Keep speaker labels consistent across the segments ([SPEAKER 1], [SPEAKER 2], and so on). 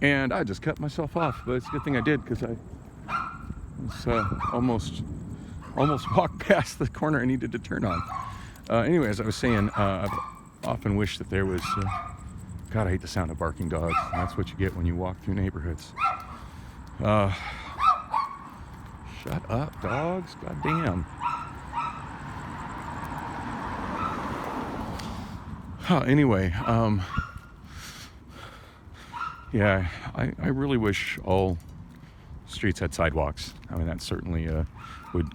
[SPEAKER 1] and I just cut myself off. But it's a good thing I did, because I was almost walked past the corner I needed to turn on. Anyway, as I was saying, I've often wished that there was... God, I hate the sound of barking dogs. That's what you get when you walk through neighborhoods. Shut up, dogs. God damn. Anyway, yeah, I really wish all streets had sidewalks. I mean, that certainly would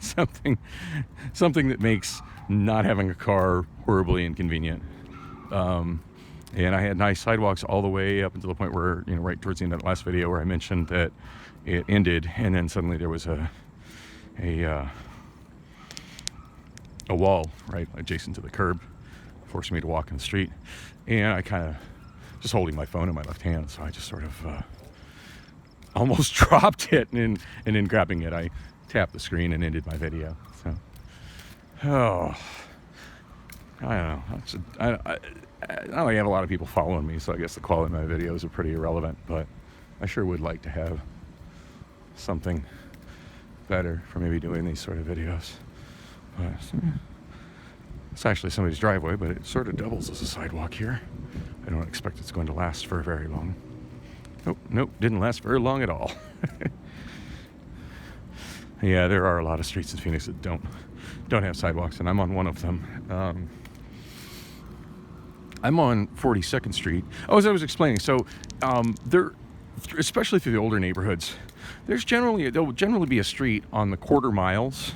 [SPEAKER 1] something that makes not having a car horribly inconvenient. And I had nice sidewalks all the way up until the point where, right towards the end of the last video where I mentioned that it ended, and then suddenly there was a wall right adjacent to the curb, forcing me to walk in the street. And I kind of just holding my phone in my left hand, so I just sort of almost dropped it, and then grabbing it, I tapped the screen and ended my video. So, I don't know. I only have a lot of people following me, so I guess the quality of my videos are pretty irrelevant, but I sure would like to have something better for maybe doing these sort of videos. But it's actually somebody's driveway, but it sort of doubles as a sidewalk here. I don't expect it's going to last for very long. Nope, didn't last very long at all. Yeah, there are a lot of streets in Phoenix that don't have sidewalks, and I'm on one of them. I'm on 42nd Street. Oh, as I was explaining, so there, especially through the older neighborhoods, there'll generally be a street on the quarter miles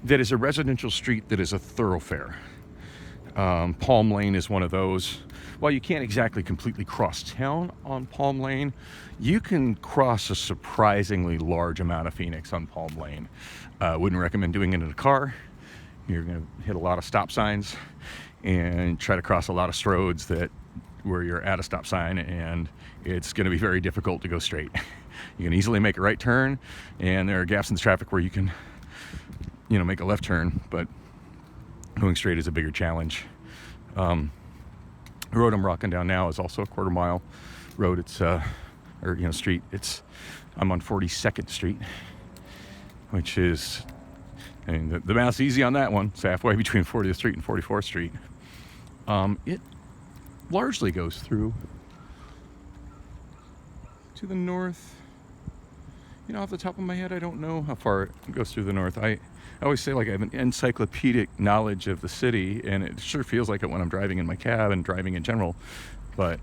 [SPEAKER 1] that is a residential street that is a thoroughfare. Palm Lane is one of those. While you can't exactly completely cross town on Palm Lane, you can cross a surprisingly large amount of Phoenix on Palm Lane. Wouldn't recommend doing it in a car. You're going to hit a lot of stop signs and try to cross a lot of roads where you're at a stop sign, and it's going to be very difficult to go straight. You can easily make a right turn, and there are gaps in the traffic where you can, make a left turn, but going straight is a bigger challenge. The road I'm rocking down now is also a quarter mile road. It's street. I'm on 42nd Street, which is, the math's easy on that one. It's halfway between 40th Street and 44th Street. It largely goes through to the north. Off the top of my head, I don't know how far it goes through the north. I always say, I have an encyclopedic knowledge of the city, and it sure feels like it when I'm driving in my cab and driving in general. But,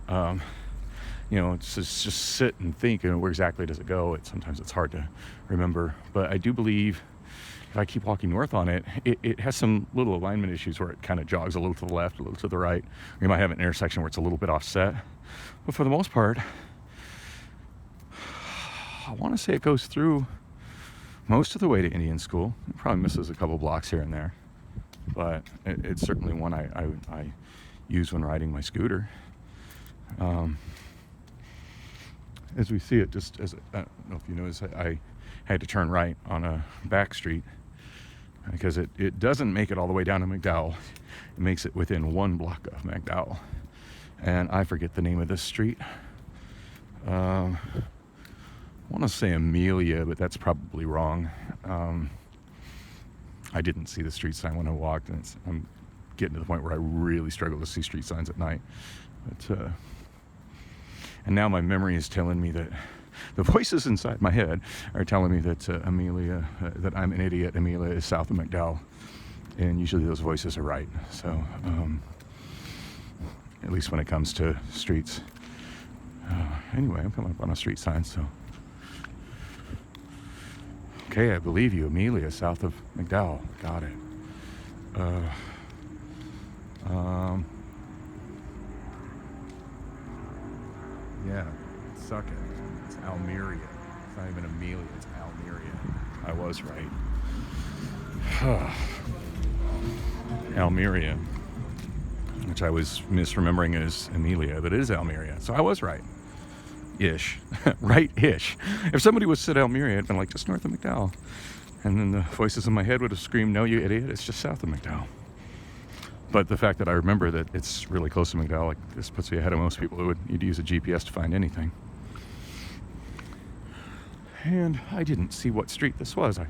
[SPEAKER 1] it's just sit and think, where exactly does it go? Sometimes it's hard to remember. But I do believe if I keep walking north on it, it has some little alignment issues where it kind of jogs a little to the left, a little to the right. Or you might have an intersection where it's a little bit offset. But for the most part, I want to say it goes through most of the way to Indian School. It probably misses a couple blocks here and there, but it's certainly one I use when riding my scooter. As we see it, I don't know if you notice, I had to turn right on a back street because it doesn't make it all the way down to McDowell. It makes it within one block of McDowell, and I forget the name of this street. I want to say Amelia, but that's probably wrong. I didn't see the street sign when I walked, and I'm getting to the point where I really struggle to see street signs at night. But and now my memory is telling me that the voices inside my head are telling me that Amelia, that I'm an idiot. Amelia is south of McDowell, and usually those voices are right. So at least when it comes to streets. Anyway, I'm coming up on a street sign, so. Okay, I believe you. Amelia, south of McDowell. Got it. Yeah, suck it. It's Almeria. It's not even Amelia, it's Almeria. I was right. Almeria, which I was misremembering as Amelia, but it is Almeria. So I was right. Ish. Right-ish. If somebody would said Almeria, I'd been like, just north of McDowell. And then the voices in my head would have screamed, no, you idiot, it's just south of McDowell. But the fact that I remember that it's really close to McDowell, like, this puts me ahead of most people who would need to use a GPS to find anything. And I didn't see what street this was. I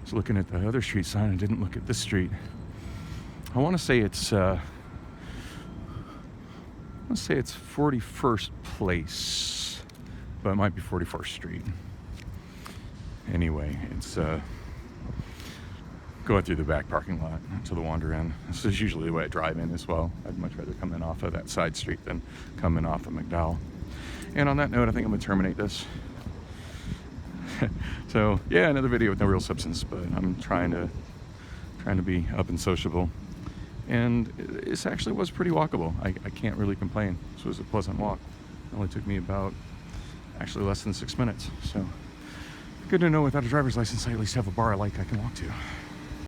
[SPEAKER 1] was looking at the other street sign and didn't look at this street. I want to say it's 41st Place, but it might be 41st Street. Anyway, it's going through the back parking lot to the Wander Inn. This is usually the way I drive in as well. I'd much rather come in off of that side street than come in off of McDowell. And on that note, I think I'm gonna terminate this. So yeah, another video with no real substance, but I'm trying to be up and sociable. And this actually was pretty walkable. I can't really complain. This was a pleasant walk. It only took me about actually less than 6 minutes. So good to know without a driver's license, I at least have a bar I like I can walk to.